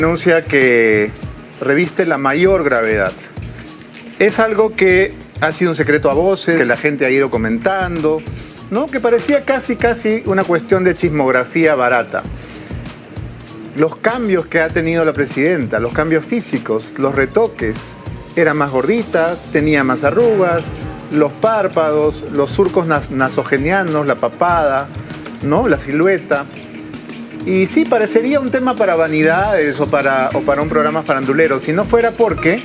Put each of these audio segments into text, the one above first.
Denuncia que reviste la mayor gravedad. Es algo que ha sido un secreto a voces, que la gente ha ido comentando, ¿no? Que parecía casi una cuestión de chismografía barata. Los cambios que ha tenido la presidenta, los cambios físicos, los retoques, era más gordita, tenía más arrugas, los párpados, los surcos nasogenianos, la papada, ¿no? La silueta. Y sí, parecería un tema para vanidades o para un programa farandulero, si no fuera porque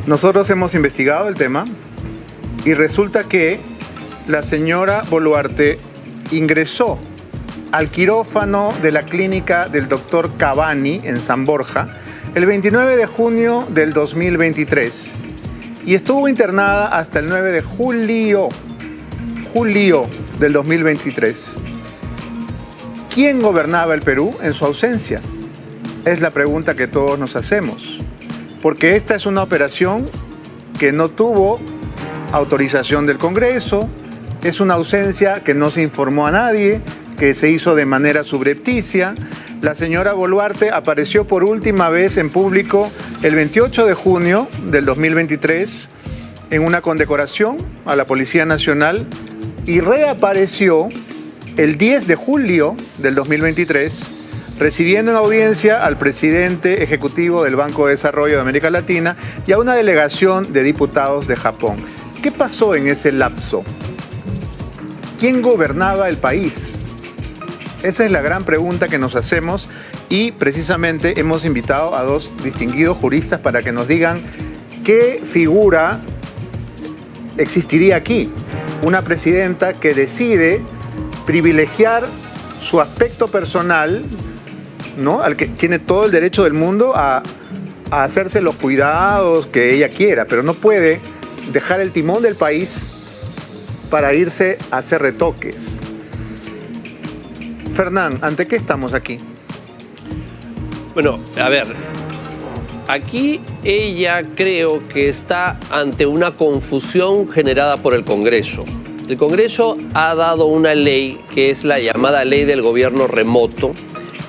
nosotros hemos investigado el tema y resulta que la señora Boluarte ingresó al quirófano de la clínica del doctor Cavani en San Borja el 29 de junio del 2023 y estuvo internada hasta el 9 de julio del 2023. ¿Quién gobernaba el Perú en su ausencia? Es la pregunta que todos nos hacemos. Porque esta es una operación que no tuvo autorización del Congreso, es una ausencia que no se informó a nadie, que se hizo de manera subrepticia. La señora Boluarte apareció por última vez en público el 28 de junio del 2023 en una condecoración a la Policía Nacional y reapareció el 10 de julio del 2023, recibiendo en audiencia al presidente ejecutivo del Banco de Desarrollo de América Latina y a una delegación de diputados de Japón. ¿Qué pasó en ese lapso? ¿Quién gobernaba el país? Esa es la gran pregunta que nos hacemos y precisamente hemos invitado a dos distinguidos juristas para que nos digan qué figura existiría aquí. Una presidenta que decide privilegiar su aspecto personal, ¿no? Al que tiene todo el derecho del mundo a hacerse los cuidados que ella quiera, pero no puede dejar el timón del país para irse a hacer retoques. Fernán, ¿ante qué estamos aquí? Bueno, a ver, aquí ella creo que está ante una confusión generada por el Congreso. El Congreso ha dado una ley que es la llamada Ley del Gobierno Remoto,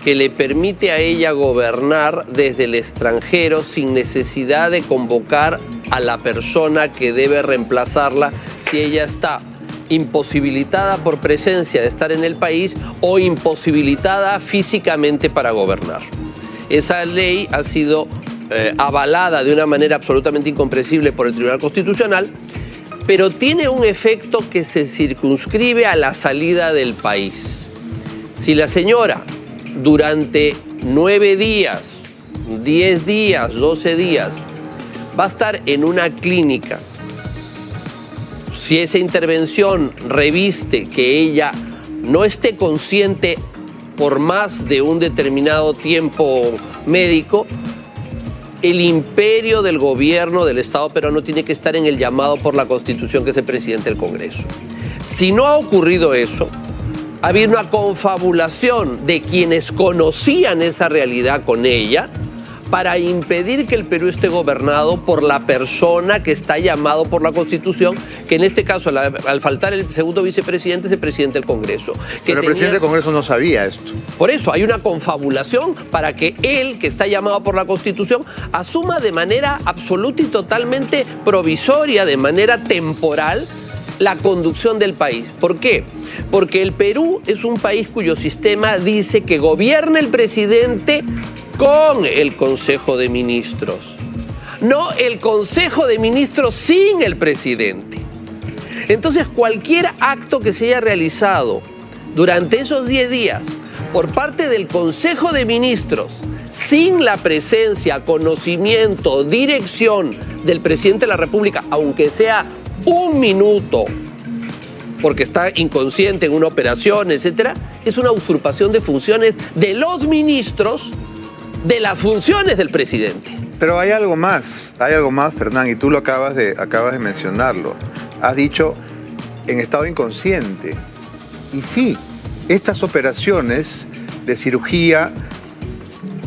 que le permite a ella gobernar desde el extranjero sin necesidad de convocar a la persona que debe reemplazarla si ella está imposibilitada por presencia de estar en el país o imposibilitada físicamente para gobernar. Esa ley ha sido avalada de una manera absolutamente incomprensible por el Tribunal Constitucional, pero tiene un efecto que se circunscribe a la salida del país. Si la señora durante 9 días, 10 días, 12 días va a estar en una clínica, si esa intervención reviste que ella no esté consciente por más de un determinado tiempo médico, el imperio del gobierno del Estado peruano tiene que estar en el llamado por la Constitución, que es el presidente del Congreso. Si no ha ocurrido eso, ha habido una confabulación de quienes conocían esa realidad con ella para impedir que el Perú esté gobernado por la persona que está llamado por la Constitución, que en este caso, al faltar el segundo vicepresidente, es el presidente del Congreso. Pero el presidente del Congreso no sabía esto. Por eso, hay una confabulación para que él, que está llamado por la Constitución, asuma de manera absoluta y totalmente provisoria, de manera temporal, la conducción del país. ¿Por qué? Porque el Perú es un país cuyo sistema dice que gobierna el presidente con el Consejo de Ministros, no el Consejo de Ministros sin el presidente. Entonces, cualquier acto que se haya realizado durante esos 10 días por parte del Consejo de Ministros sin la presencia, conocimiento, dirección del presidente de la República, aunque sea un minuto, porque está inconsciente en una operación, etcétera, es una usurpación de funciones de los ministros de las funciones del presidente. Pero hay algo más, Fernán, y tú lo acabas de mencionarlo. Has dicho en estado inconsciente. Y sí, estas operaciones de cirugía,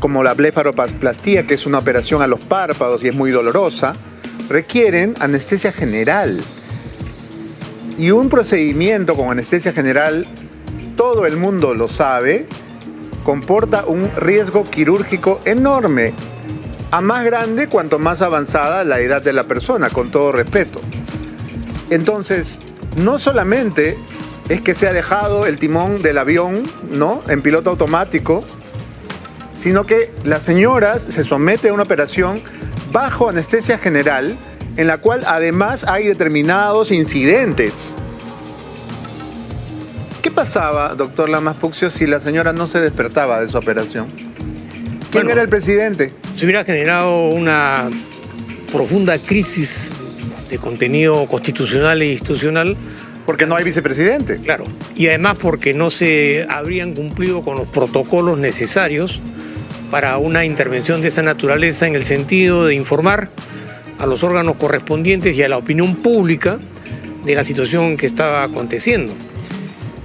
como la blefaroplastía, que es una operación a los párpados y es muy dolorosa, requieren anestesia general. Y un procedimiento con anestesia general, todo el mundo lo sabe, comporta un riesgo quirúrgico enorme, a más grande cuanto más avanzada la edad de la persona, con todo respeto. Entonces, no solamente es que se ha dejado el timón del avión, ¿no?, en piloto automático, sino que la señora se somete a una operación bajo anestesia general, en la cual además hay determinados incidentes. ¿Qué pasaba, doctor Lamas Puccio, si la señora no se despertaba de esa operación? ¿Quién era el presidente? Se hubiera generado una profunda crisis de contenido constitucional e institucional. Porque no hay vicepresidente. Claro. Y además porque no se habrían cumplido con los protocolos necesarios para una intervención de esa naturaleza, en el sentido de informar a los órganos correspondientes y a la opinión pública de la situación que estaba aconteciendo.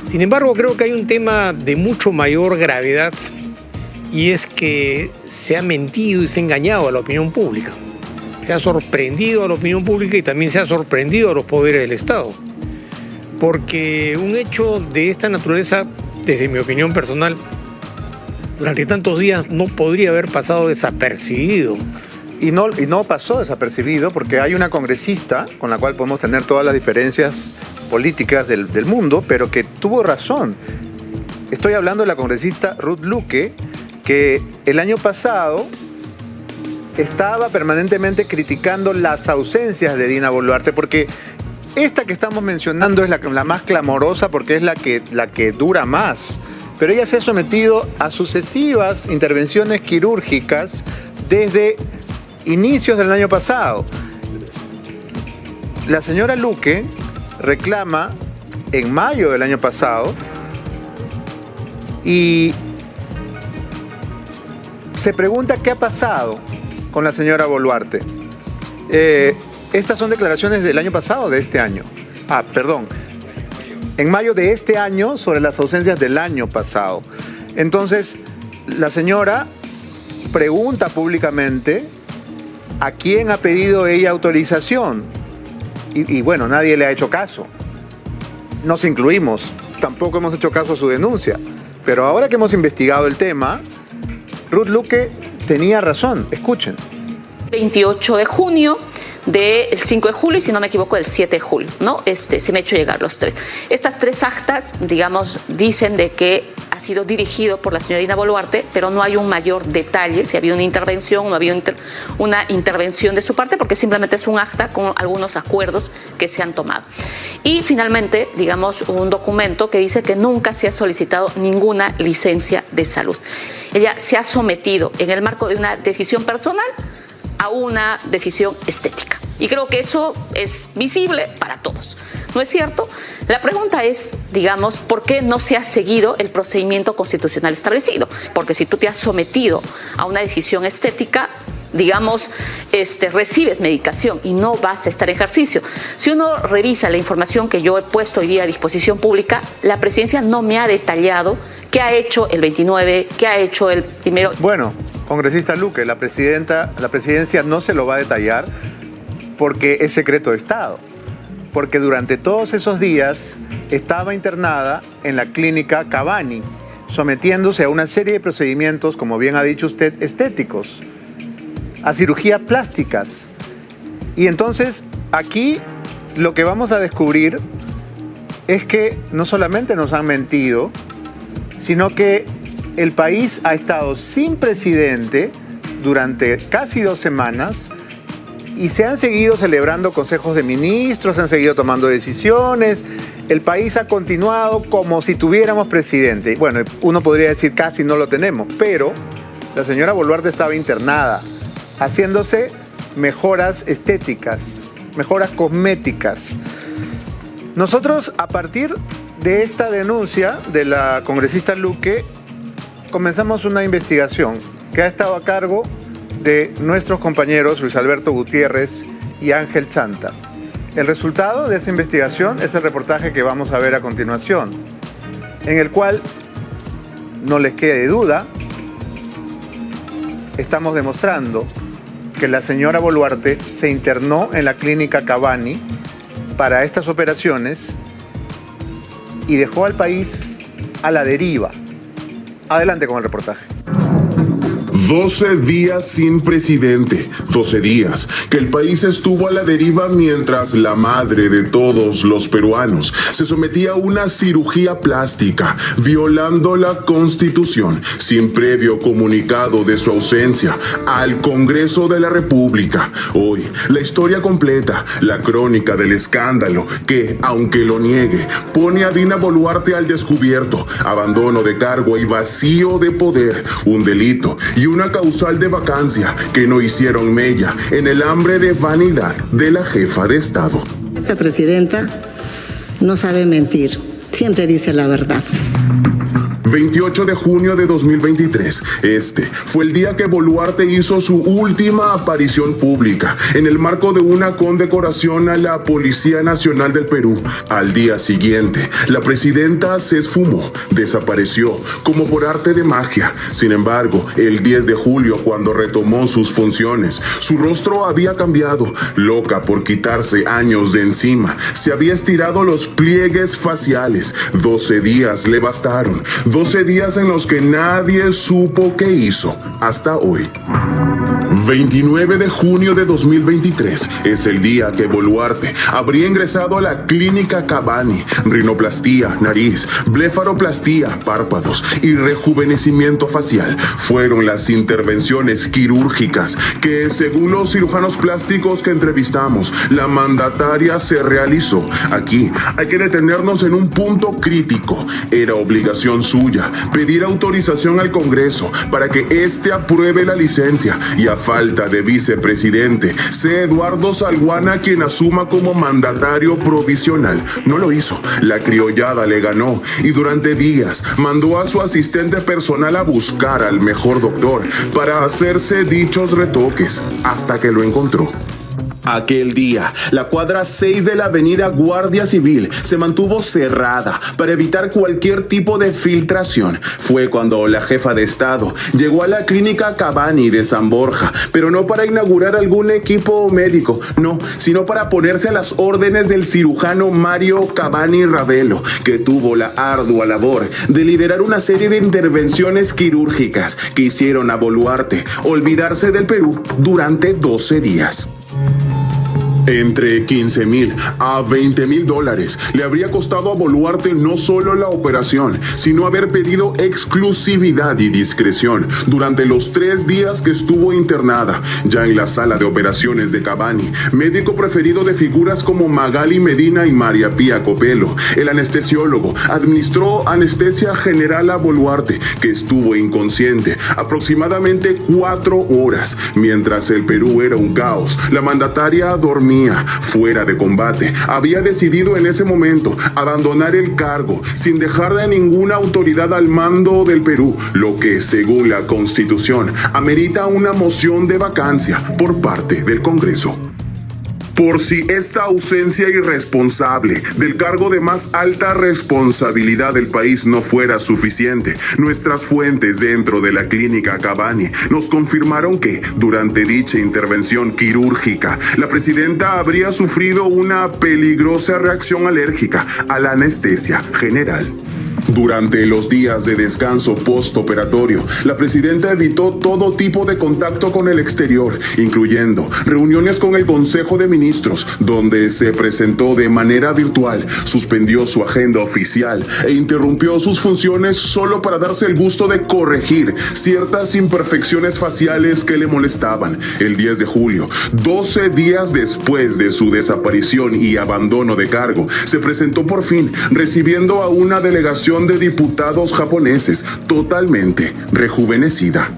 Sin embargo, creo que hay un tema de mucho mayor gravedad, y es que se ha mentido y se ha engañado a la opinión pública. Se ha sorprendido a la opinión pública y también se ha sorprendido a los poderes del Estado. Porque un hecho de esta naturaleza, desde mi opinión personal, durante tantos días no podría haber pasado desapercibido. Y no pasó desapercibido, porque hay una congresista con la cual podemos tener todas las diferencias políticas del mundo, pero que tuvo razón. Estoy hablando de la congresista Ruth Luque, que el año pasado estaba permanentemente criticando las ausencias de Dina Boluarte, porque esta que estamos mencionando es la más clamorosa, porque es la que dura más. Pero ella se ha sometido a sucesivas intervenciones quirúrgicas desde inicios del año pasado. La señora Luque reclama en mayo del año pasado y se pregunta qué ha pasado con la señora Boluarte. Estas son declaraciones del año pasado o de este año. En mayo de este año, sobre las ausencias del año pasado. Entonces, la señora pregunta públicamente a quién ha pedido ella autorización. Y bueno, nadie le ha hecho caso. Nos incluimos. Tampoco hemos hecho caso a su denuncia. Pero ahora que hemos investigado el tema, Ruth Luque tenía razón. Escuchen. 28 de junio, del 5 de julio y, si no me equivoco, del 7 de julio, ¿no? Se me ha hecho llegar los tres. Estas tres actas, digamos, dicen de que ha sido dirigido por la señora Dina Boluarte, pero no hay un mayor detalle, si ha habido una intervención o no ha habido una intervención de su parte, porque simplemente es un acta con algunos acuerdos que se han tomado. Y finalmente, digamos, un documento que dice que nunca se ha solicitado ninguna licencia de salud. Ella se ha sometido, en el marco de una decisión personal, a una decisión estética. Y creo que eso es visible para todos. ¿No es cierto? La pregunta es, digamos, ¿por qué no se ha seguido el procedimiento constitucional establecido? Porque si tú te has sometido a una decisión estética, digamos, recibes medicación y no vas a estar en ejercicio. Si uno revisa la información que yo he puesto hoy día a disposición pública, la presidencia no me ha detallado qué ha hecho el 29, qué ha hecho el primero. Bueno, congresista Luque, la presidencia no se lo va a detallar porque es secreto de Estado. Porque durante todos esos días estaba internada en la clínica Cavani, sometiéndose a una serie de procedimientos, como bien ha dicho usted, estéticos, a cirugías plásticas. Y entonces aquí lo que vamos a descubrir es que no solamente nos han mentido, sino que el país ha estado sin presidente durante casi 2 semanas y se han seguido celebrando consejos de ministros, se han seguido tomando decisiones. El país ha continuado como si tuviéramos presidente. Bueno, uno podría decir casi no lo tenemos, pero la señora Boluarte estaba internada, haciéndose mejoras estéticas, mejoras cosméticas. Nosotros, a partir de esta denuncia de la congresista Luque, comenzamos una investigación que ha estado a cargo de nuestros compañeros Luis Alberto Gutiérrez y Ángel Chanta. El resultado de esa investigación es el reportaje que vamos a ver a continuación, en el cual, no les quede duda, estamos demostrando que la señora Boluarte se internó en la clínica Cavani para estas operaciones y dejó al país a la deriva. Adelante con el reportaje. 12 días sin presidente, 12 días que el país estuvo a la deriva mientras la madre de todos los peruanos se sometía a una cirugía plástica, violando la Constitución, sin previo comunicado de su ausencia al Congreso de la República. Hoy, la historia completa, la crónica del escándalo que, aunque lo niegue, pone a Dina Boluarte al descubierto, abandono de cargo y vacío de poder, un delito y una causal de vacancia que no hicieron mella en el hambre de vanidad de la jefa de Estado. Esta presidenta no sabe mentir, siempre dice la verdad. 28 de junio de 2023. Este fue el día que Boluarte hizo su última aparición pública en el marco de una condecoración a la Policía Nacional del Perú. Al día siguiente, la presidenta se esfumó, desapareció como por arte de magia. Sin embargo, el 10 de julio, cuando retomó sus funciones, su rostro había cambiado. Loca por quitarse años de encima, se había estirado los pliegues faciales. 12 días le bastaron. 12 días en los que nadie supo qué hizo hasta hoy. 29 de junio de 2023 es el día que Boluarte habría ingresado a la clínica Cavani. Rinoplastía, nariz, blefaroplastía, párpados y rejuvenecimiento facial fueron las intervenciones quirúrgicas que, según los cirujanos plásticos que entrevistamos, la mandataria se realizó. Aquí hay que detenernos en un punto crítico. Era obligación suya pedir autorización al Congreso para que éste apruebe la licencia, y a falta de vicepresidente, sea Eduardo Salguana quien asuma como mandatario provisional. No lo hizo. La criollada le ganó y durante días mandó a su asistente personal a buscar al mejor doctor para hacerse dichos retoques, hasta que lo encontró. Aquel día, la cuadra 6 de la avenida Guardia Civil se mantuvo cerrada para evitar cualquier tipo de filtración. Fue cuando la jefa de Estado llegó a la clínica Cavani de San Borja, pero no para inaugurar algún equipo médico, no, sino para ponerse a las órdenes del cirujano Mario Cavani Ravelo, que tuvo la ardua labor de liderar una serie de intervenciones quirúrgicas que hicieron a Boluarte olvidarse del Perú durante 12 días. Entre 15,000 a 20,000 dólares le habría costado a Boluarte no solo la operación, sino haber pedido exclusividad y discreción durante los 3 días que estuvo internada. Ya en la sala de operaciones de Cavani, médico preferido de figuras como Magali Medina y María Pía Copelo, el anestesiólogo administró anestesia general a Boluarte, que estuvo inconsciente aproximadamente 4 horas. Mientras el Perú era un caos, la mandataria dormía fuera de combate. Había decidido en ese momento abandonar el cargo sin dejar de ninguna autoridad al mando del Perú, lo que, según la Constitución, amerita una moción de vacancia por parte del Congreso. Por si esta ausencia irresponsable del cargo de más alta responsabilidad del país no fuera suficiente, nuestras fuentes dentro de la clínica Cavani nos confirmaron que, durante dicha intervención quirúrgica, la presidenta habría sufrido una peligrosa reacción alérgica a la anestesia general. Durante los días de descanso postoperatorio, la presidenta evitó todo tipo de contacto con el exterior, incluyendo reuniones con el Consejo de Ministros, donde se presentó de manera virtual, suspendió su agenda oficial e interrumpió sus funciones solo para darse el gusto de corregir ciertas imperfecciones faciales que le molestaban. El 10 de julio, 12 días después de su desaparición y abandono de cargo, se presentó por fin, recibiendo a una delegación de diputados japoneses totalmente rejuvenecida.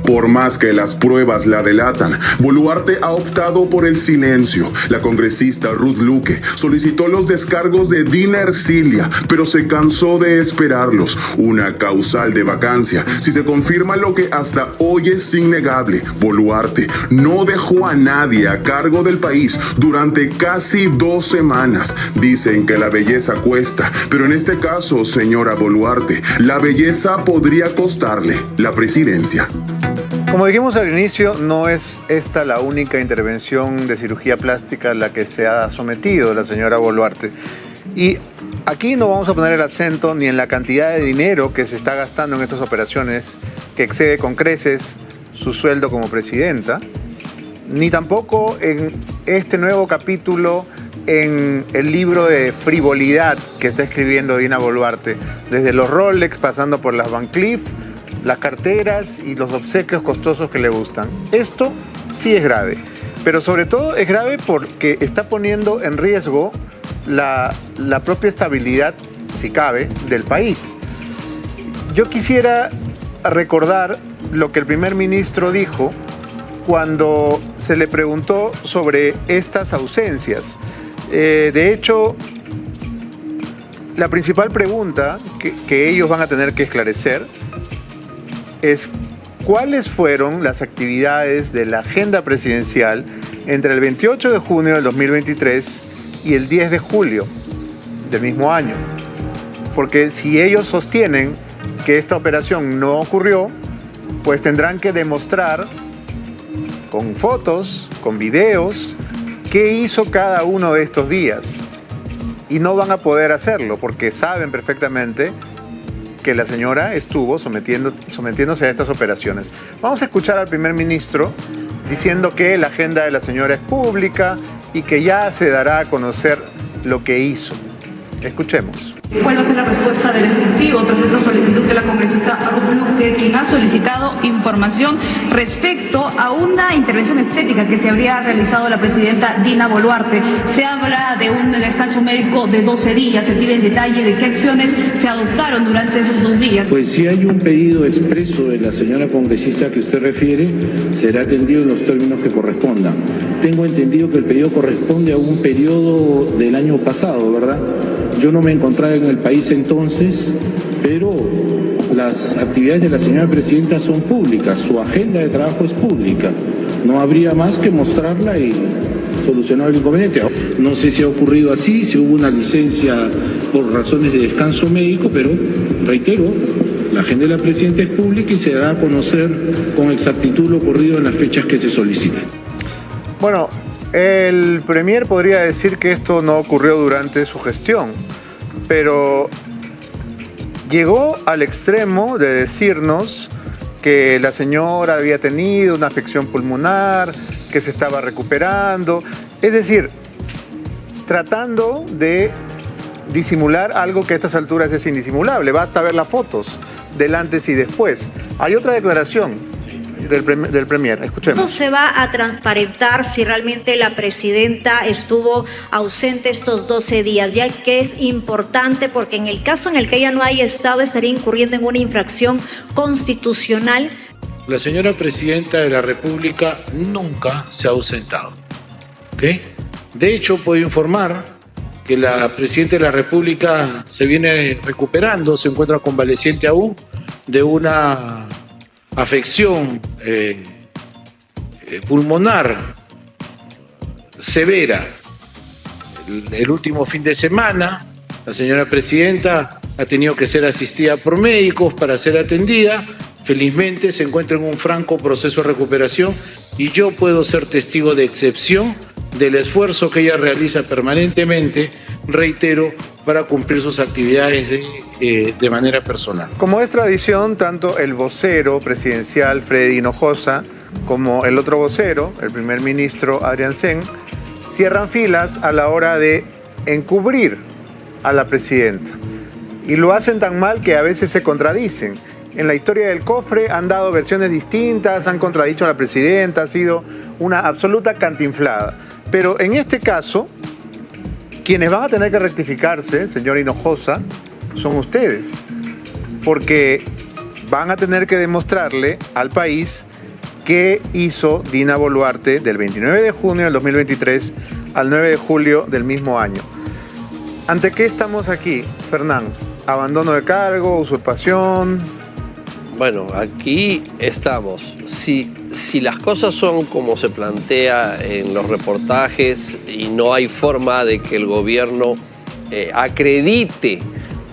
Por más que las pruebas la delatan, Boluarte ha optado por el silencio. La congresista Ruth Luque solicitó los descargos de Dina Ercilia, pero se cansó de esperarlos. Una causal de vacancia. Si se confirma lo que hasta hoy es innegable, Boluarte no dejó a nadie a cargo del país durante casi 2 semanas. Dicen que la belleza cuesta, pero en este caso, señora Boluarte, la belleza podría costarle la presidencia. Como dijimos al inicio, no es esta la única intervención de cirugía plástica a la que se ha sometido la señora Boluarte. Y Aquí no vamos a poner el acento ni en la cantidad de dinero que se está gastando en estas operaciones, que excede con creces su sueldo como presidenta, ni tampoco en este nuevo capítulo en el libro de frivolidad que está escribiendo Dina Boluarte, desde los Rolex pasando por las Van Cleef, las carteras y los obsequios costosos que le gustan. Esto sí es grave, pero sobre todo es grave porque está poniendo en riesgo la propia estabilidad, si cabe, del país. Yo quisiera recordar lo que el primer ministro dijo cuando se le preguntó sobre estas ausencias. De hecho, la principal pregunta que ellos van a tener que esclarecer es cuáles fueron las actividades de la agenda presidencial entre el 28 de junio del 2023 y el 10 de julio del mismo año. Porque si ellos sostienen que esta operación no ocurrió, pues tendrán que demostrar con fotos, con videos, qué hizo cada uno de estos días. Y no van a poder hacerlo porque saben perfectamente que la señora estuvo sometiéndose a estas operaciones. Vamos a escuchar al primer ministro diciendo que la agenda de la señora es pública y que ya se dará a conocer lo que hizo. Escuchemos. ¿Cuál va a ser la respuesta del Ejecutivo tras esta solicitud de la congresista Ruth Luque, quien ha solicitado información respecto a una intervención estética que se habría realizado la presidenta Dina Boluarte? Se habla de un descanso médico de 12 días. Se pide el detalle de qué acciones se adoptaron durante esos 2 días. Pues si hay un pedido expreso de la señora congresista que usted refiere, será atendido en los términos que correspondan. Tengo entendido que el pedido corresponde a un periodo del año pasado, ¿verdad? Yo no me encontraba en el país entonces, pero las actividades de la señora presidenta son públicas, su agenda de trabajo es pública. No habría más que mostrarla y solucionar el inconveniente. No sé si ha ocurrido así, si hubo una licencia por razones de descanso médico, pero reitero, la agenda de la presidenta es pública y se dará a conocer con exactitud lo ocurrido en las fechas que se solicitan. Bueno, el premier podría decir que esto no ocurrió durante su gestión, pero llegó al extremo de decirnos que la señora había tenido una afección pulmonar, que se estaba recuperando, es decir, tratando de disimular algo que a estas alturas es indisimulable. Basta ver las fotos del antes y después. Hay otra declaración del premier. Escuchemos. ¿Cómo se va a transparentar si realmente la presidenta estuvo ausente estos 12 días? Ya que es importante porque en el caso en el que ella no haya estado estaría incurriendo en una infracción constitucional. La señora presidenta de la República nunca se ha ausentado. ¿Okay? De hecho, puedo informar que la presidenta de la República se viene recuperando, se encuentra convaleciente aún de una afección pulmonar severa. El último fin de semana, la señora presidenta ha tenido que ser asistida por médicos para ser atendida. Felizmente se encuentra en un franco proceso de recuperación y yo puedo ser testigo de excepción del esfuerzo que ella realiza permanentemente, reitero, para cumplir sus actividades de manera personal. Como es tradición, tanto el vocero presidencial Freddy Hinojosa como el otro vocero, el primer ministro Adrián Sen, cierran filas a la hora de encubrir a la presidenta. Y lo hacen tan mal que a veces se contradicen. En la historia del cofre han dado versiones distintas, han contradicho a la presidenta, ha sido una absoluta cantinflada. Pero en este caso, quienes van a tener que rectificarse, señor Hinojosa, son ustedes. Porque van a tener que demostrarle al país qué hizo Dina Boluarte del 29 de junio del 2023 al 9 de julio del mismo año. ¿Ante qué estamos aquí, Fernán? ¿Abandono de cargo, usurpación? Bueno, aquí estamos. Si las cosas son como se plantea en los reportajes y no hay forma de que el gobierno acredite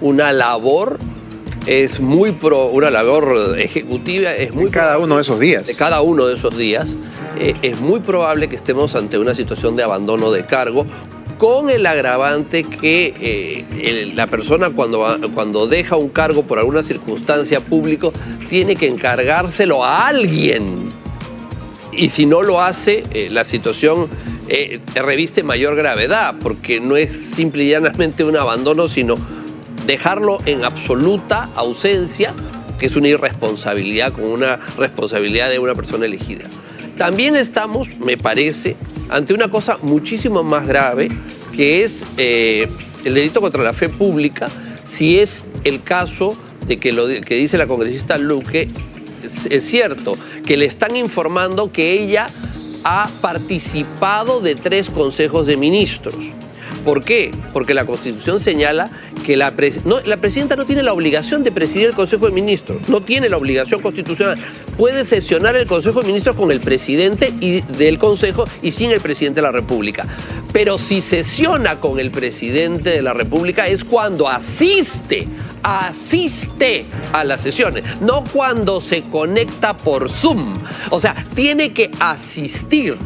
una labor, una labor ejecutiva, es muy cada uno de esos días. De cada uno de esos días, es muy probable que estemos ante una situación de abandono de cargo con el agravante que la persona cuando deja un cargo por alguna circunstancia pública tiene que encargárselo a alguien. Y si no lo hace, la situación reviste mayor gravedad, porque no es simple y llanamente un abandono, sino dejarlo en absoluta ausencia, que es una irresponsabilidad, con una responsabilidad de una persona elegida. También estamos, me parece, ante una cosa muchísimo más grave, que es el delito contra la fe pública, si es el caso de que lo que dice la congresista Luque es cierto, que le están informando que ella ha participado de 3 consejos de ministros. ¿Por qué? Porque la Constitución señala que la presidenta no tiene la obligación de presidir el Consejo de Ministros, no tiene la obligación constitucional. Puede sesionar el Consejo de Ministros con el presidente del Consejo y sin el presidente de la República. Pero si sesiona con el presidente de la República es cuando asiste a las sesiones, no cuando se conecta por Zoom. O sea, tiene que asistir.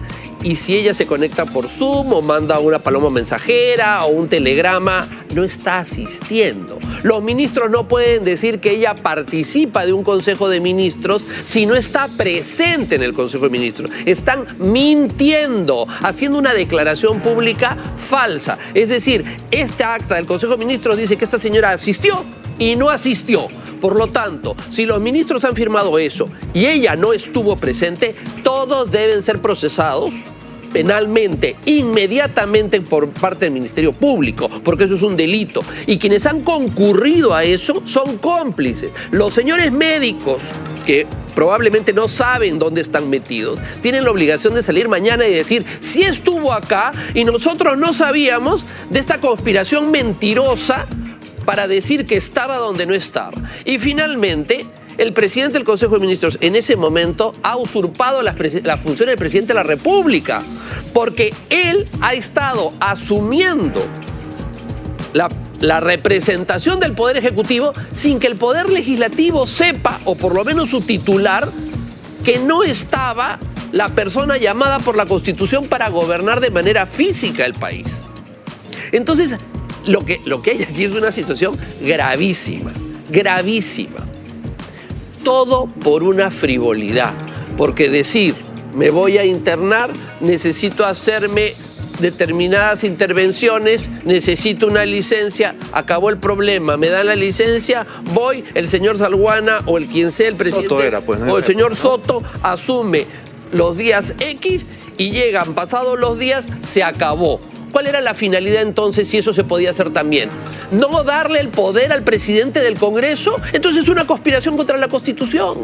Y si ella se conecta por Zoom o manda una paloma mensajera o un telegrama, no está asistiendo. Los ministros no pueden decir que ella participa de un Consejo de Ministros si no está presente en el Consejo de Ministros. Están mintiendo, haciendo una declaración pública falsa. Es decir, esta acta del Consejo de Ministros dice que esta señora asistió y no asistió. Por lo tanto, si los ministros han firmado eso y ella no estuvo presente, todos deben ser procesados penalmente, inmediatamente por parte del Ministerio Público, porque eso es un delito. Y quienes han concurrido a eso son cómplices. Los señores médicos, que probablemente no saben dónde están metidos, tienen la obligación de salir mañana y decir, sí estuvo acá y nosotros no sabíamos de esta conspiración mentirosa para decir que estaba donde no estaba. Y finalmente, el presidente del Consejo de Ministros en ese momento ha usurpado las funciones del presidente de la República, porque él ha estado asumiendo la representación del Poder Ejecutivo sin que el Poder Legislativo sepa, o por lo menos su titular, que no estaba la persona llamada por la Constitución para gobernar de manera física el país. Entonces, lo que hay aquí es una situación gravísima, gravísima. Todo por una frivolidad, porque decir, me voy a internar, necesito hacerme determinadas intervenciones, necesito una licencia, acabó el problema, me dan la licencia, voy, el señor Salguana o el quien sea el presidente, Soto era, pues, o el señor Soto asume los días X y llegan, pasados los días, se acabó. ¿Cuál era la finalidad entonces si eso se podía hacer también? ¿No darle el poder al presidente del Congreso? Entonces es una conspiración contra la Constitución,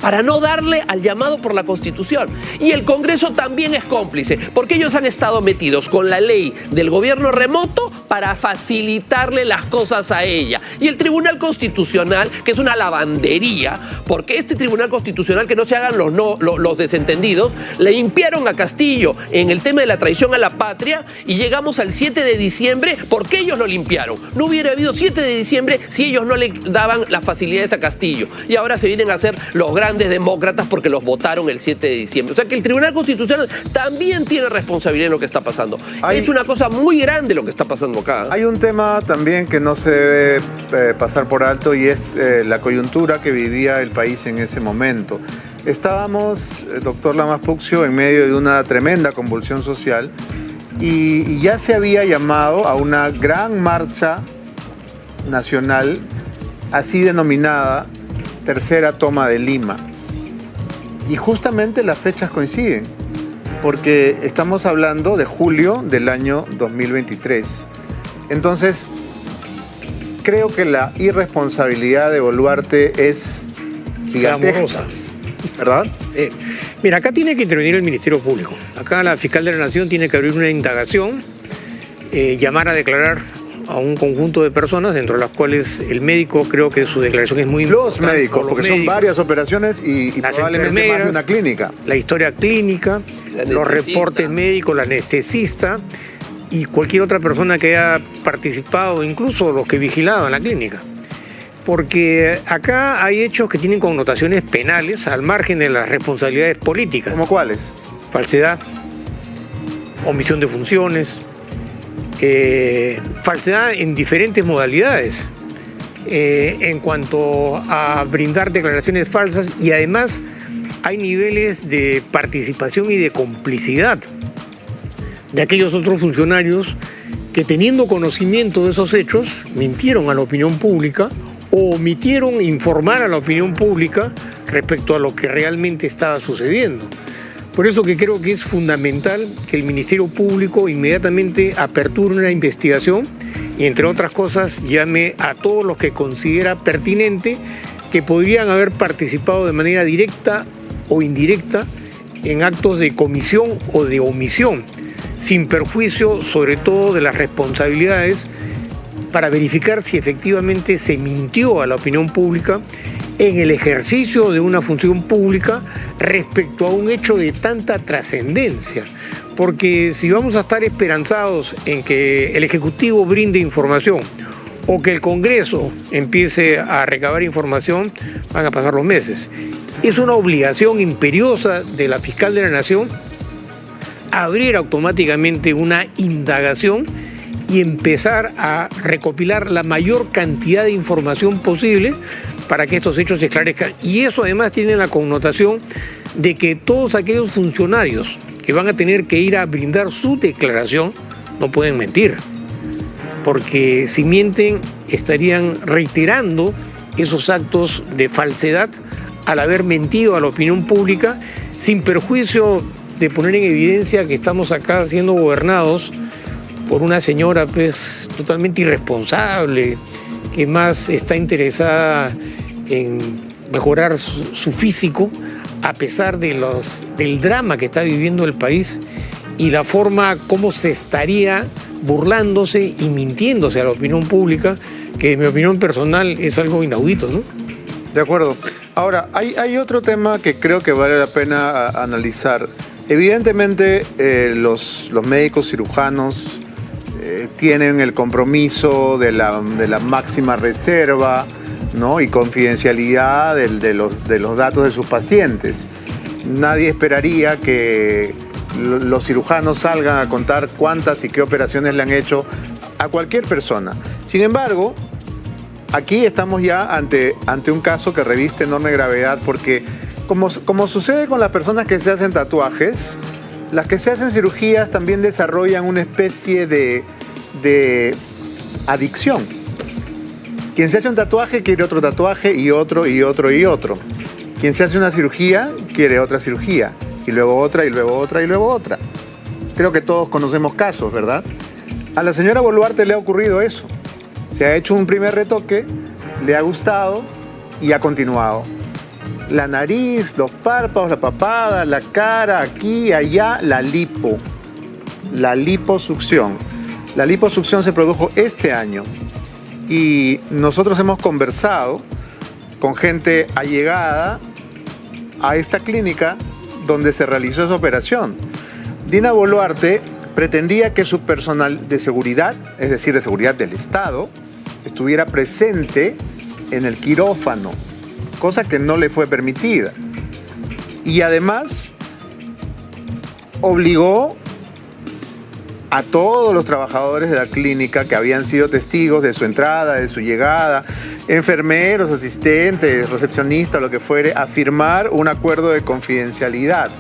para no darle al llamado por la Constitución. Y el Congreso también es cómplice, porque ellos han estado metidos con la ley del gobierno remoto para facilitarle las cosas a ella. Y el Tribunal Constitucional, que es una lavandería, porque este Tribunal Constitucional, que no se hagan los desentendidos, le limpiaron a Castillo en el tema de la traición a la patria y llegamos al 7 de diciembre porque ellos lo limpiaron. No hubiera habido 7 de diciembre si ellos no le daban las facilidades a Castillo. Y ahora se vienen a hacer los grandes demócratas porque los votaron el 7 de diciembre. O sea que el Tribunal Constitucional también tiene responsabilidad en lo que está pasando. Es una cosa muy grande lo que está pasando acá. Hay un tema también que no se debe pasar por alto y es la coyuntura que vivía el país en ese momento. Estábamos, doctor Lamas Puccio, en medio de una tremenda convulsión social y ya se había llamado a una gran marcha nacional, así denominada Tercera Toma de Lima. Y justamente las fechas coinciden, porque estamos hablando de julio del año 2023. Entonces, creo que la irresponsabilidad de Boluarte es gigantesca, ¿verdad? Sí. Mira, acá tiene que intervenir el Ministerio Público. Acá la fiscal de la Nación tiene que abrir una indagación, llamar a declarar a un conjunto de personas, dentro de las cuales el médico, creo que su declaración es muy importante. Los médicos, porque son varias operaciones y probablemente más de una clínica. La historia clínica, los reportes médicos, la anestesista y cualquier otra persona que haya participado, incluso los que vigilaban la clínica. Porque acá hay hechos que tienen connotaciones penales al margen de las responsabilidades políticas. ¿Cómo cuáles? Falsedad, omisión de funciones, falsedad en diferentes modalidades, en cuanto a brindar declaraciones falsas, y además hay niveles de participación y de complicidad de aquellos otros funcionarios que, teniendo conocimiento de esos hechos, mintieron a la opinión pública o omitieron informar a la opinión pública respecto a lo que realmente estaba sucediendo. Por eso que creo que es fundamental que el Ministerio Público inmediatamente aperture una investigación y, entre otras cosas, llame a todos los que considera pertinente que podrían haber participado de manera directa o indirecta en actos de comisión o de omisión, sin perjuicio sobre todo de las responsabilidades, para verificar si efectivamente se mintió a la opinión pública en el ejercicio de una función pública respecto a un hecho de tanta trascendencia. Porque si vamos a estar esperanzados en que el Ejecutivo brinde información o que el Congreso empiece a recabar información, van a pasar los meses. Es una obligación imperiosa de la Fiscal de la Nación abrir automáticamente una indagación y empezar a recopilar la mayor cantidad de información posible para que estos hechos se esclarezcan. Y eso además tiene la connotación de que todos aquellos funcionarios que van a tener que ir a brindar su declaración no pueden mentir, porque si mienten estarían reiterando esos actos de falsedad al haber mentido a la opinión pública, sin perjuicio de poner en evidencia que estamos acá siendo gobernados por una señora pues totalmente irresponsable, que más está interesada en mejorar su físico, a pesar de del drama que está viviendo el país y la forma como se estaría burlándose y mintiéndose a la opinión pública, que en mi opinión personal es algo inaudito, ¿no? De acuerdo. Ahora, hay otro tema que creo que vale la pena analizar. Evidentemente, los médicos cirujanos tienen el compromiso de la máxima reserva, ¿no? Y confidencialidad de los datos de sus pacientes. Nadie esperaría que los cirujanos salgan a contar cuántas y qué operaciones le han hecho a cualquier persona. Sin embargo, aquí estamos ya ante un caso que reviste enorme gravedad, porque como sucede con las personas que se hacen tatuajes, las que se hacen cirugías también desarrollan una especie de adicción. Quien se hace un tatuaje quiere otro tatuaje y otro y otro y otro. Quien se hace una cirugía quiere otra cirugía y luego otra y luego otra y luego otra. Creo que todos conocemos casos, ¿verdad? A la señora Boluarte le ha ocurrido eso. Se ha hecho un primer retoque, le ha gustado y ha continuado. La nariz, los párpados, la papada, la cara, aquí, allá, la liposucción. La liposucción se produjo este año y nosotros hemos conversado con gente allegada a esta clínica donde se realizó esa operación. Dina Boluarte pretendía que su personal de seguridad, es decir, de seguridad del Estado, estuviera presente en el quirófano, cosa que no le fue permitida. Y además obligó a todos los trabajadores de la clínica que habían sido testigos de su entrada, de su llegada, enfermeros, asistentes, recepcionistas, lo que fuere, a firmar un acuerdo de confidencialidad.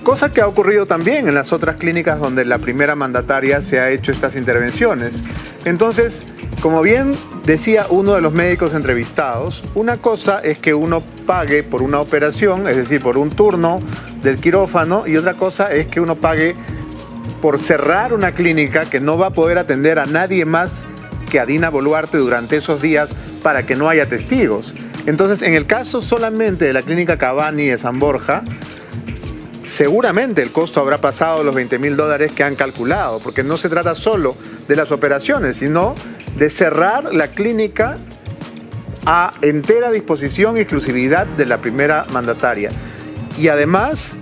Cosa que ha ocurrido también en las otras clínicas donde la primera mandataria se ha hecho estas intervenciones. Entonces, como bien decía uno de los médicos entrevistados, una cosa es que uno pague por una operación, es decir, por un turno del quirófano, y otra cosa es que uno pague por cerrar una clínica que no va a poder atender a nadie más que a Dina Boluarte durante esos días para que no haya testigos. Entonces, en el caso solamente de la clínica Cavani de San Borja, seguramente el costo habrá pasado los $20.000 que han calculado, porque no se trata solo de las operaciones, sino de cerrar la clínica a entera disposición y exclusividad de la primera mandataria. Y además,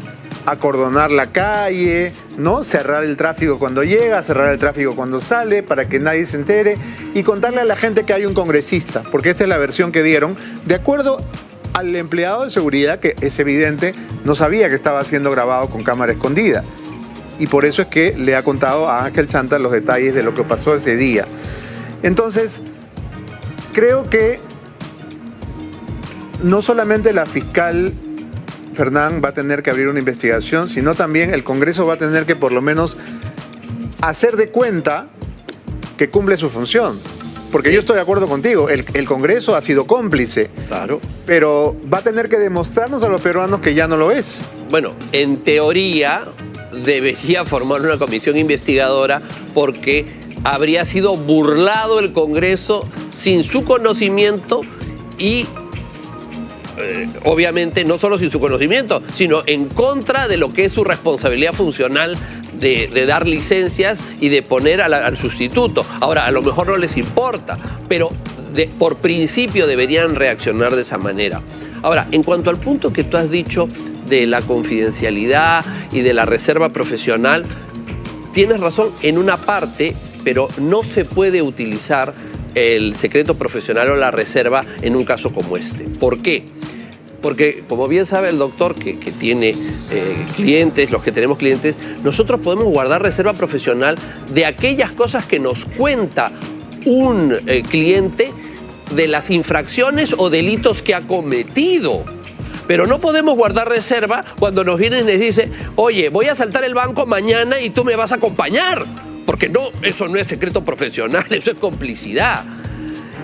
acordonar la calle, ¿no? Cerrar el tráfico cuando llega, cerrar el tráfico cuando sale, para que nadie se entere, y contarle a la gente que hay un congresista, porque esta es la versión que dieron, de acuerdo al empleado de seguridad, que es evidente, no sabía que estaba siendo grabado con cámara escondida. y por eso es que le ha contado a Ángel Chanta los detalles de lo que pasó ese día. Entonces, creo que no solamente la fiscal Fernán va a tener que abrir una investigación, sino también el Congreso va a tener que por lo menos hacer de cuenta que cumple su función. Porque yo estoy de acuerdo contigo, el Congreso ha sido cómplice. Claro. Pero va a tener que demostrarnos a los peruanos que ya no lo es. Bueno, en teoría debería formar una comisión investigadora porque habría sido burlado el Congreso sin su conocimiento y obviamente no solo sin su conocimiento, sino en contra de lo que es su responsabilidad funcional de dar licencias y de poner al sustituto. Ahora, a lo mejor no les importa, pero por principio deberían reaccionar de esa manera. Ahora, en cuanto al punto que tú has dicho de la confidencialidad y de la reserva profesional, tienes razón en una parte, pero no se puede utilizar el secreto profesional o la reserva en un caso como este. ¿Por qué? Porque, como bien sabe el doctor que tiene clientes, los que tenemos clientes, nosotros podemos guardar reserva profesional de aquellas cosas que nos cuenta un cliente de las infracciones o delitos que ha cometido. Pero no podemos guardar reserva cuando nos vienen y nos dicen, oye, voy a asaltar el banco mañana y tú me vas a acompañar. Porque no, eso no es secreto profesional, eso es complicidad.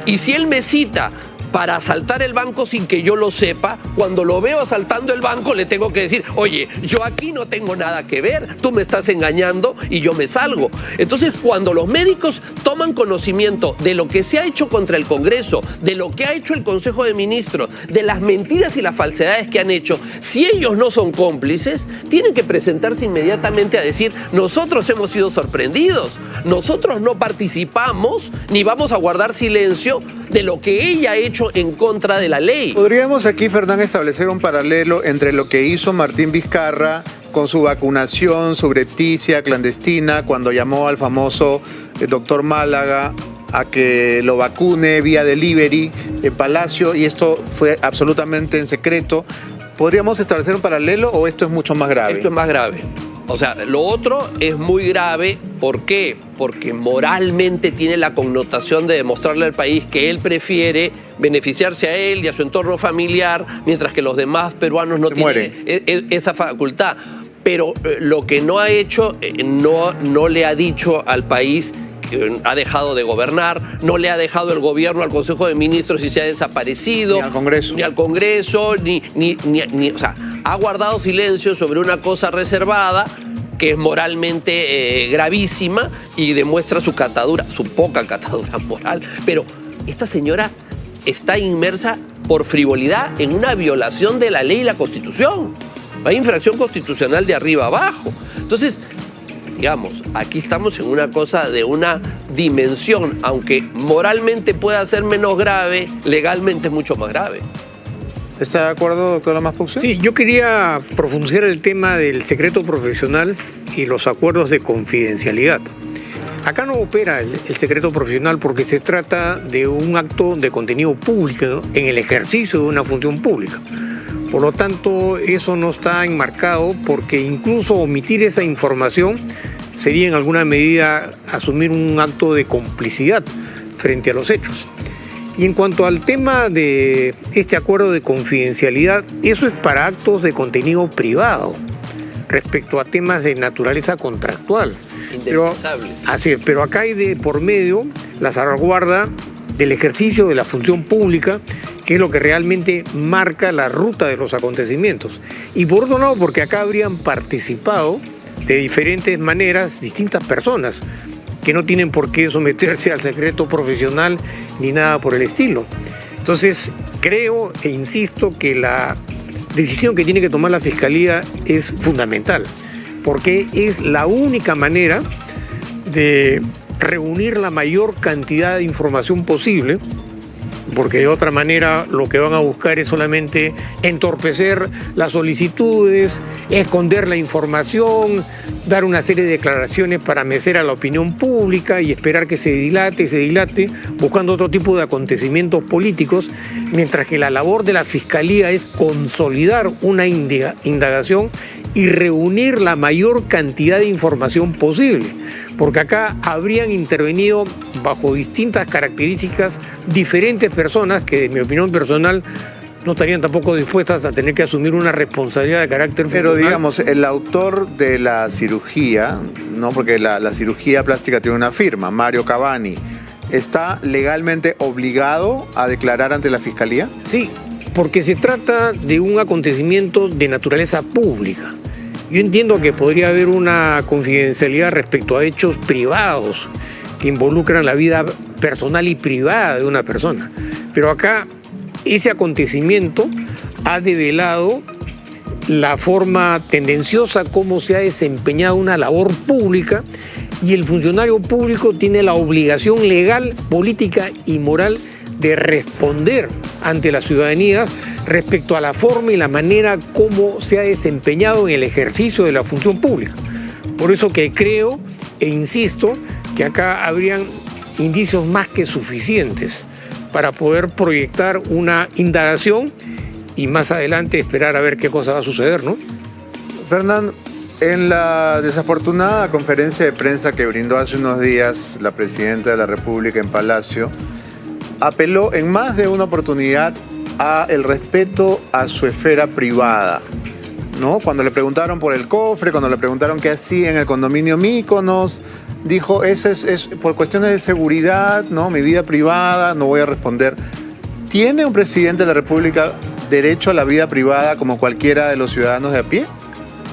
Y si él me cita para asaltar el banco sin que yo lo sepa, cuando lo veo asaltando el banco le tengo que decir, oye, yo aquí no tengo nada que ver, tú me estás engañando y yo me salgo. Entonces, cuando los médicos toman conocimiento de lo que se ha hecho contra el Congreso, de lo que ha hecho el Consejo de Ministros, de las mentiras y las falsedades que han hecho, si ellos no son cómplices, tienen que presentarse inmediatamente a decir, nosotros hemos sido sorprendidos, nosotros no participamos ni vamos a guardar silencio de lo que ella ha hecho en contra de la ley. Podríamos aquí, Fernán, establecer un paralelo entre lo que hizo Martín Vizcarra con su vacunación subrepticia, clandestina, cuando llamó al famoso doctor Málaga a que lo vacune vía delivery en Palacio, y esto fue absolutamente en secreto. ¿Podríamos establecer un paralelo o esto es mucho más grave? Esto es más grave. O sea, lo otro es muy grave. ¿Por qué? Porque moralmente tiene la connotación de demostrarle al país que él prefiere beneficiarse a él y a su entorno familiar, mientras que los demás peruanos no tienen esa facultad. Pero lo que no ha hecho, no le ha dicho al país que ha dejado de gobernar, no le ha dejado el gobierno al Consejo de Ministros y se ha desaparecido. Ni al Congreso. Ni al Congreso, o sea, ha guardado silencio sobre una cosa reservada que es moralmente gravísima y demuestra su poca catadura moral. Pero esta señora está inmersa por frivolidad en una violación de la ley y la Constitución. Hay infracción constitucional de arriba abajo. Entonces, digamos, aquí estamos en una cosa de una dimensión, aunque moralmente pueda ser menos grave, legalmente es mucho más grave. ¿Está de acuerdo, doctor Lamas Pause? Sí, yo quería profundizar el tema del secreto profesional y los acuerdos de confidencialidad. Acá no opera el secreto profesional porque se trata de un acto de contenido público, ¿no?, en el ejercicio de una función pública. Por lo tanto, eso no está enmarcado porque incluso omitir esa información sería en alguna medida asumir un acto de complicidad frente a los hechos. Y en cuanto al tema de este acuerdo de confidencialidad, eso es para actos de contenido privado, respecto a temas de naturaleza contractual. Pero acá hay de por medio la salvaguarda del ejercicio de la función pública, que es lo que realmente marca la ruta de los acontecimientos. Y por otro lado, porque acá habrían participado de diferentes maneras distintas personas, que no tienen por qué someterse al secreto profesional ni nada por el estilo. Entonces, creo e insisto que la decisión que tiene que tomar la Fiscalía es fundamental, porque es la única manera de reunir la mayor cantidad de información posible, porque de otra manera lo que van a buscar es solamente entorpecer las solicitudes, esconder la información, dar una serie de declaraciones para mecer a la opinión pública y esperar que se dilate, buscando otro tipo de acontecimientos políticos, mientras que la labor de la Fiscalía es consolidar una indagación y reunir la mayor cantidad de información posible, porque acá habrían intervenido bajo distintas características diferentes personas que, de mi opinión personal, no estarían tampoco dispuestas a tener que asumir una responsabilidad de carácter Pero funcional. digamos, el autor de la cirugía, ¿no? Porque la cirugía plástica tiene una firma, Mario Cavani, ¿está legalmente obligado a declarar ante la Fiscalía? Sí, porque se trata de un acontecimiento de naturaleza pública. Yo entiendo que podría haber una confidencialidad respecto a hechos privados que involucran la vida personal y privada de una persona. Pero acá ese acontecimiento ha develado la forma tendenciosa como se ha desempeñado una labor pública, y el funcionario público tiene la obligación legal, política y moral de responder ante la ciudadanía respecto a la forma y la manera como se ha desempeñado en el ejercicio de la función pública. Por eso que creo e insisto que acá habrían indicios más que suficientes para poder proyectar una indagación y más adelante esperar a ver qué cosa va a suceder, ¿no? Fernán, en la desafortunada conferencia de prensa que brindó hace unos días la presidenta de la República en Palacio, apeló en más de una oportunidad a el respeto a su esfera privada, ¿no? Cuando le preguntaron por el cofre, cuando le preguntaron qué hacía en el condominio Míconos, dijo, eso es por cuestiones de seguridad, ¿no? Mi vida privada, no voy a responder. ¿Tiene un presidente de la República derecho a la vida privada como cualquiera de los ciudadanos de a pie?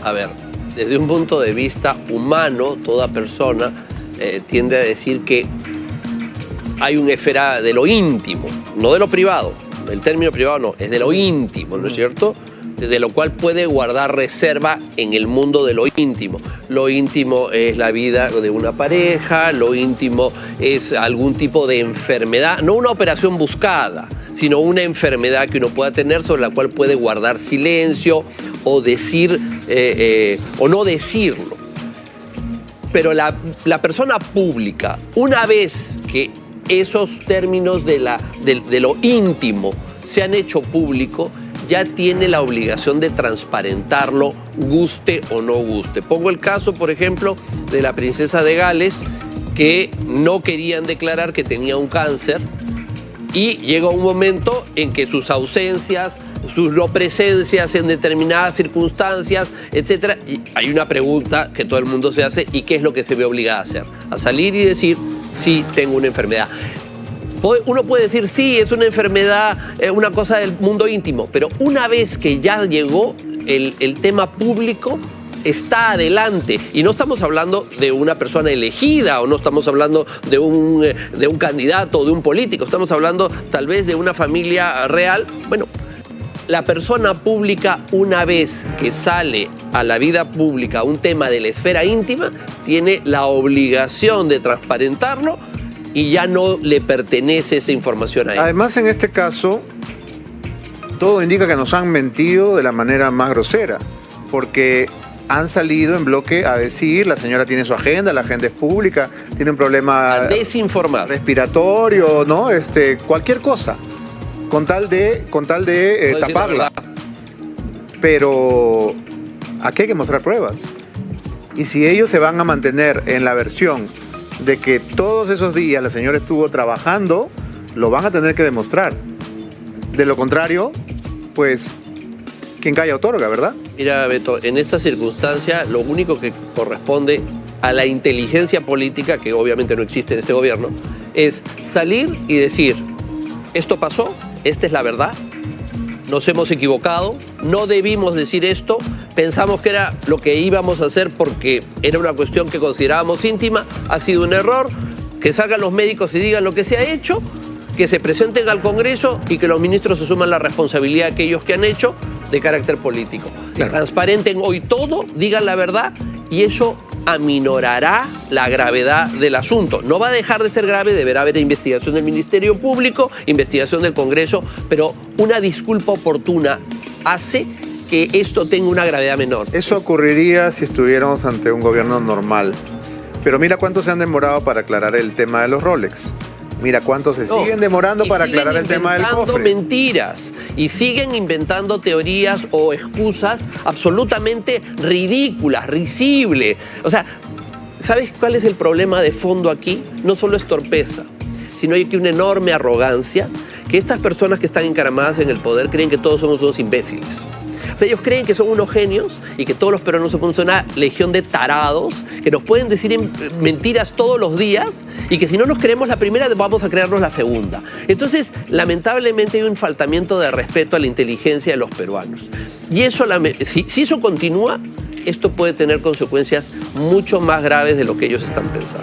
A ver, desde un punto de vista humano, toda persona tiende a decir que hay una esfera de lo íntimo, no de lo privado. El término privado no, es de lo íntimo, ¿no es cierto? De lo cual puede guardar reserva en el mundo de lo íntimo. Lo íntimo es la vida de una pareja, lo íntimo es algún tipo de enfermedad, no una operación buscada, sino una enfermedad que uno pueda tener sobre la cual puede guardar silencio o decir o no decirlo. Pero la persona pública, una vez que esos términos de lo íntimo se han hecho público, ya tiene la obligación de transparentarlo, guste o no guste. Pongo el caso, por ejemplo, de la princesa de Gales, que no querían declarar que tenía un cáncer, y llega un momento en que sus ausencias, sus no presencias en determinadas circunstancias, etcétera, y hay una pregunta que todo el mundo se hace: ¿y qué es lo que se ve obligada a hacer? A salir y decir, sí, tengo una enfermedad. Uno puede decir, sí, es una enfermedad, una cosa del mundo íntimo, pero una vez que ya llegó el tema público, está adelante. Y no estamos hablando de una persona elegida, o no estamos hablando de un candidato o de un político, estamos hablando tal vez de una familia real. Bueno, la persona pública, una vez que sale a la vida pública un tema de la esfera íntima, tiene la obligación de transparentarlo y ya no le pertenece esa información a él. Además, en este caso, todo indica que nos han mentido de la manera más grosera, porque han salido en bloque a decir, la señora tiene su agenda, la agenda es pública, tiene un problema a desinformar, respiratorio, ¿no? Cualquier cosa, con tal de taparla. Pero aquí hay que mostrar pruebas. Y si ellos se van a mantener en la versión de que todos esos días la señora estuvo trabajando, lo van a tener que demostrar. De lo contrario, pues, quien calla otorga, ¿verdad? Mira, Beto, en esta circunstancia lo único que corresponde a la inteligencia política, que obviamente no existe en este gobierno, es salir y decir, esto pasó, esta es la verdad, nos hemos equivocado, no debimos decir esto, pensamos que era lo que íbamos a hacer porque era una cuestión que considerábamos íntima, ha sido un error, que salgan los médicos y digan lo que se ha hecho, que se presenten al Congreso y que los ministros asuman la responsabilidad de aquellos que han hecho de carácter político. Claro. Transparenten hoy todo, digan la verdad, y eso aminorará la gravedad del asunto. No va a dejar de ser grave, deberá haber investigación del Ministerio Público, investigación del Congreso, pero una disculpa oportuna hace que esto tenga una gravedad menor. Eso ocurriría si estuviéramos ante un gobierno normal. Pero mira cuánto se han demorado para aclarar el tema de los Rolex. Mira cuántos se No, siguen demorando y para siguen aclarar el tema del inventando cofre. mentiras y siguen inventando teorías o excusas absolutamente ridículas, risibles. O sea, ¿sabes cuál es el problema de fondo aquí? No solo es torpeza, sino hay que una enorme arrogancia, que estas personas que están encaramadas en el poder creen que todos somos unos imbéciles. O sea, ellos creen que son unos genios y que todos los peruanos somos una legión de tarados que nos pueden decir mentiras todos los días y que si no nos creemos la primera vamos a creernos la segunda. Entonces, lamentablemente hay un faltamiento de respeto a la inteligencia de los peruanos. Y eso, si eso continúa, esto puede tener consecuencias mucho más graves de lo que ellos están pensando.